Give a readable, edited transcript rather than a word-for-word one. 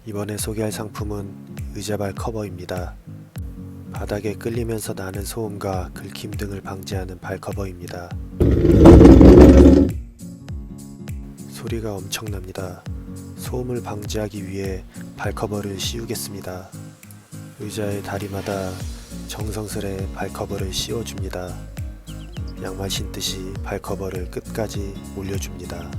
이번에 소개할 상품은 의자발 커버입니다. 바닥에 끌리면서 나는 소음과 긁힘 등을 방지하는 발커버입니다. 소리가 엄청납니다. 소음을 방지하기 위해 발커버를 씌우겠습니다. 의자의 다리마다 정성스레 발커버를 씌워줍니다. 양말 신듯이 발커버를 끝까지 올려줍니다.